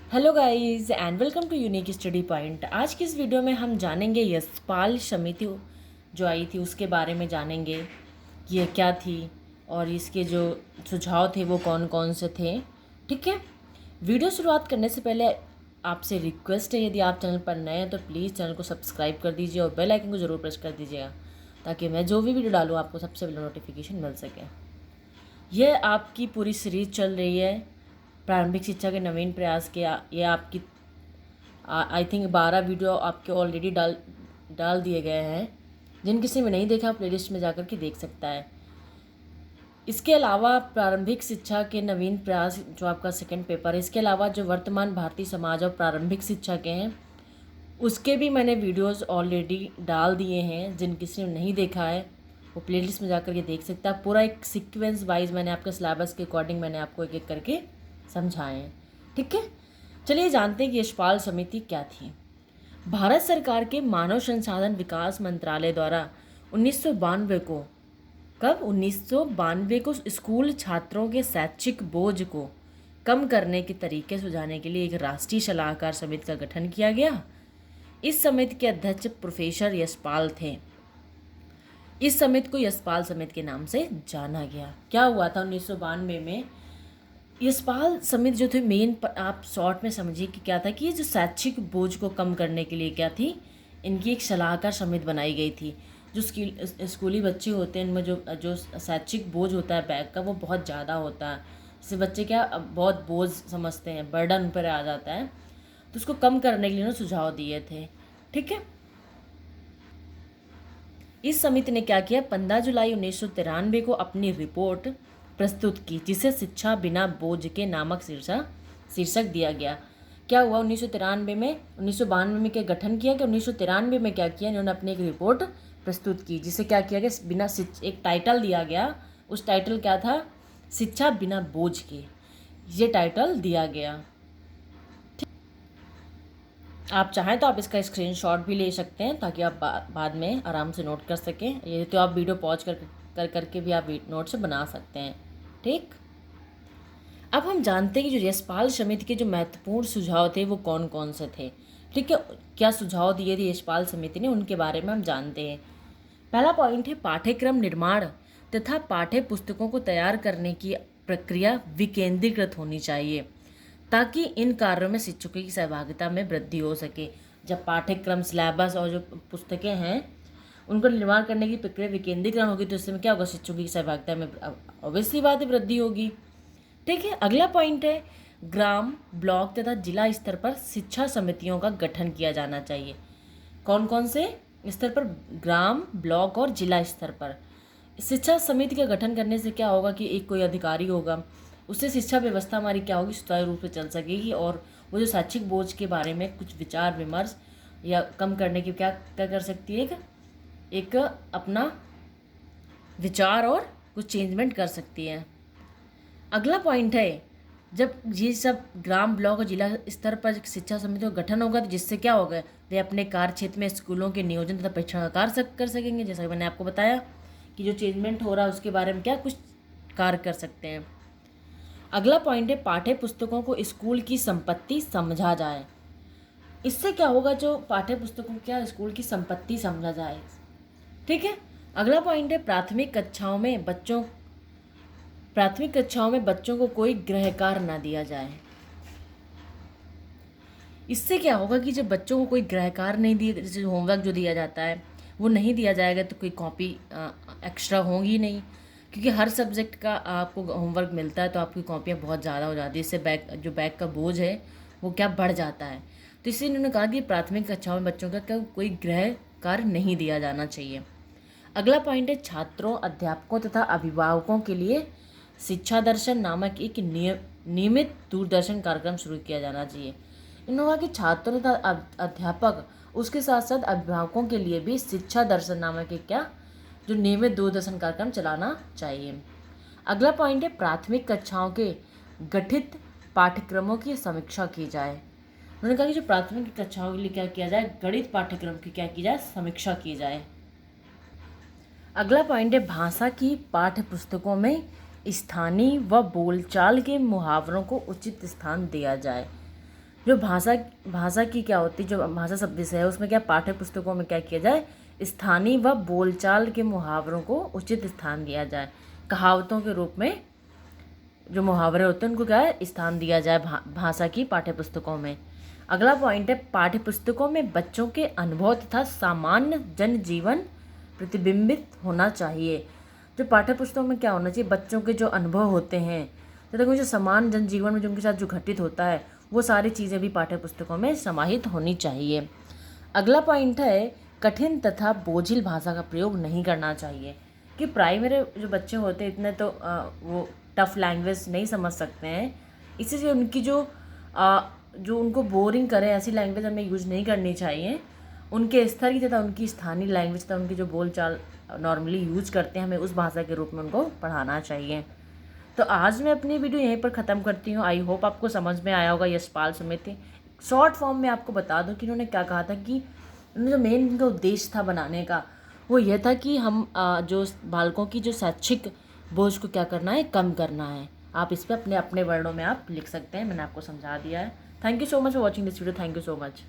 Hello guys and welcome to unique study point. आज की इस वीडियो में हम जानेंगे यशपाल समिति जो आई थी उसके बारे में जानेंगे कि ये क्या थी और इसके जो सुझाव थे वो कौन कौन से थे। ठीक है, वीडियो शुरुआत करने से पहले आपसे रिक्वेस्ट है, यदि आप चैनल पर नए हैं तो प्लीज़ चैनल को सब्सक्राइब कर दीजिए और बेल आइकन को ज़रूर प्रेस कर दीजिएगा ताकि मैं जो भी वीडियो डालूँ आपको सबसे पहले नोटिफिकेशन मिल सके। यह आपकी पूरी सीरीज चल रही है प्रारंभिक शिक्षा के नवीन प्रयास के। ये आपकी आई थिंक 12 वीडियो आपके ऑलरेडी डाल दिए गए हैं। जिन किसी ने नहीं देखा प्लेलिस्ट में जाकर के देख सकता है। इसके अलावा प्रारंभिक शिक्षा के नवीन प्रयास जो आपका सेकंड पेपर है, इसके अलावा जो वर्तमान भारतीय समाज और प्रारंभिक शिक्षा के हैं उसके भी मैंने वीडियोस ऑलरेडी डाल दिए हैं। जिन किसी ने नहीं देखा है वो प्लेलिस्ट में जाकर के देख सकता है। पूरा एक सीक्वेंस वाइज मैंने आपके सिलेबस के अकॉर्डिंग मैंने आपको एक एक करके समझाए हैं। ठीक है, चलिए जानते हैं कि यशपाल समिति क्या थी। भारत सरकार के मानव संसाधन विकास मंत्रालय द्वारा 1992 को 1992 को स्कूल छात्रों के शैक्षिक बोझ को कम करने के तरीके सुझाने के लिए एक राष्ट्रीय सलाहकार समिति का गठन किया गया। इस समिति के अध्यक्ष प्रोफेसर यशपाल थे। इस समिति को यशपाल समिति के नाम से जाना गया। क्या हुआ था 1992 में? यशपाल समिति जो थे मेन आप शॉर्ट में समझिए कि क्या था कि ये जो शैक्षिक बोझ को कम करने के लिए क्या थी, इनकी एक सलाहकार समिति बनाई गई थी। जो स्कूली बच्चे होते हैं इनमें जो जो शैक्षिक बोझ होता है बैग का वो बहुत ज़्यादा होता है। जैसे बच्चे क्या बहुत बोझ समझते हैं, बर्डन उन पर आ जाता है, तो उसको कम करने के लिए उन्होंने सुझाव दिए थे। ठीक है, इस समिति ने क्या किया, 15 जुलाई 1993 को अपनी रिपोर्ट प्रस्तुत की जिसे शिक्षा बिना बोझ के नामक शीर्षक दिया गया। क्या हुआ 1992 में क्या गठन किया कि 1993 में क्या किया, इन्होंने अपनी एक रिपोर्ट प्रस्तुत की जिसे क्या किया गया, बिना एक टाइटल दिया गया। उस टाइटल क्या था, शिक्षा बिना बोझ के, ये टाइटल दिया गया। आप चाहें तो आप इसका स्क्रीनशॉट भी ले सकते हैं ताकि आप बाद में आराम से नोट कर सकें। ये तो आप वीडियो पॉज करके भी आप नोट से बना सकते हैं। ठीक, अब हम जानते हैं कि जो यशपाल समिति के जो महत्वपूर्ण सुझाव थे वो कौन कौन से थे। ठीक है, क्या सुझाव दिए थे यशपाल समिति ने उनके बारे में हम जानते हैं। पहला पॉइंट है पाठ्यक्रम निर्माण तथा पाठ्य पुस्तकों को तैयार करने की प्रक्रिया विकेंद्रीकृत होनी चाहिए ताकि इन कार्यों में शिक्षकों की सहभागिता में वृद्धि हो सके। जब पाठ्यक्रम सिलेबस और जो पुस्तकें हैं उनको निर्माण करने की प्रक्रिया विकेंद्रीकरण होगी तो इसमें क्या होगा, शिक्षकों की सहभागिता में ऑब्वियसली बात है वृद्धि होगी। ठीक है, अगला पॉइंट है ग्राम ब्लॉक तथा जिला स्तर पर शिक्षा समितियों का गठन किया जाना चाहिए। कौन कौन से स्तर पर? ग्राम, ब्लॉक और जिला स्तर पर शिक्षा समिति का गठन करने से क्या होगा कि एक कोई अधिकारी होगा, उससे शिक्षा व्यवस्था हमारी क्या होगी, सुचारू रूप से चल सकेगी और वो जो शैक्षिक बोझ के बारे में कुछ विचार विमर्श या कम करने की क्या क्या कर सकती है, एक अपना विचार और कुछ चेंजमेंट कर सकती है। अगला पॉइंट है जब ये सब ग्राम ब्लॉक और जिला स्तर पर शिक्षा समिति का गठन होगा तो जिससे क्या होगा, वे अपने कार्य क्षेत्र में स्कूलों के नियोजन तथा परीक्षण का कार्य कर सकेंगे। जैसा कि मैंने आपको बताया कि जो चेंजमेंट हो रहा है उसके बारे में क्या कुछ कार्य कर सकते हैं। अगला पॉइंट है पाठ्य पुस्तकों को स्कूल की संपत्ति समझा जाए। इससे क्या होगा, जो पाठ्य पुस्तकों क्या स्कूल की संपत्ति समझा जाए। ठीक है, अगला पॉइंट है प्राथमिक कक्षाओं में बच्चों को कोई गृह कार्य ना दिया जाए। इससे क्या होगा कि जब बच्चों को कोई गृह कार्य नहीं दिया, जैसे होमवर्क जो दिया जाता है वो नहीं दिया जाएगा तो कोई कॉपी एक्स्ट्रा होंगी नहीं, क्योंकि हर सब्जेक्ट का आपको होमवर्क मिलता है तो आपकी कॉपियाँ बहुत ज़्यादा हो जाती है। इससे बैग का बोझ है वो क्या बढ़ जाता है। तो इसलिए इन्होंने कहा कि प्राथमिक कक्षाओं में बच्चों का कोई गृह कार्य नहीं दिया जाना चाहिए। अगला पॉइंट है छात्रों, अध्यापकों तथा अभिभावकों के लिए शिक्षा दर्शन नामक एक नियमित दूरदर्शन कार्यक्रम शुरू किया जाना चाहिए। इन्होंने कहा कि छात्रों तथा अध्यापक उसके साथ साथ अभिभावकों के लिए भी शिक्षा दर्शन नामक एक क्या जो नियमित दूरदर्शन कार्यक्रम चलाना चाहिए। अगला पॉइंट है प्राथमिक कक्षाओं के गठित पाठ्यक्रमों की समीक्षा की जाए। उन्होंने कहा कि जो प्राथमिक कक्षाओं के लिए क्या किया जाए, गणित पाठ्यक्रम की क्या की जाए, समीक्षा की जाए। अगला पॉइंट है भाषा की पाठ्य पुस्तकों में स्थानीय व बोलचाल के मुहावरों को उचित स्थान दिया जाए। जो भाषा भाषा की क्या होती है, जो भाषा शब्द विषय है उसमें क्या पाठ्य पुस्तकों में क्या किया जाए, स्थानीय व बोलचाल के मुहावरों को उचित स्थान दिया जाए। कहावतों के रूप में जो मुहावरे होते हैं उनको क्या है, स्थान दिया जाए भाषा की पाठ्य पुस्तकों में। अगला पॉइंट है, पाठ्य पुस्तकों में बच्चों के अनुभव तथा सामान्य जनजीवन प्रतिबिंबित होना चाहिए। जो पाठ्य पुस्तकों में क्या होना चाहिए, बच्चों के जो अनुभव होते हैं तथा जो समान जनजीवन में जो उनके साथ जो घटित होता है वो सारी चीज़ें भी पाठ्य पुस्तकों में समाहित होनी चाहिए। अगला पॉइंट है, कठिन तथा बोझिल भाषा का प्रयोग नहीं करना चाहिए। कि प्राइमरी जो बच्चे होते हैं इतने तो वो टफ़ लैंग्वेज नहीं समझ सकते हैं, इसीलिए उनकी जो उनको बोरिंग करे ऐसी लैंग्वेज हमें यूज़ नहीं करनी चाहिए। उनके स्तर की तथा उनकी स्थानीय लैंग्वेज तथा उनकी जो बोलचाल नॉर्मली यूज करते हैं हमें उस भाषा के रूप में उनको पढ़ाना चाहिए। तो आज मैं अपनी वीडियो यहीं पर ख़त्म करती हूँ। आई होप आपको समझ में आया होगा। यशपाल सुमित शॉर्ट फॉर्म में आपको बता दूं कि उन्होंने क्या कहा था कि उन्होंने जो मेन इनका उद्देश्य था बनाने का वो यह था कि हम जो बालकों की जो शैक्षिक बोझ को क्या करना है, कम करना है। आप इस पर अपने अपने वर्णों में आप लिख सकते हैं, मैंने आपको समझा दिया है। Thank you so much for watching this video. Thank you so much.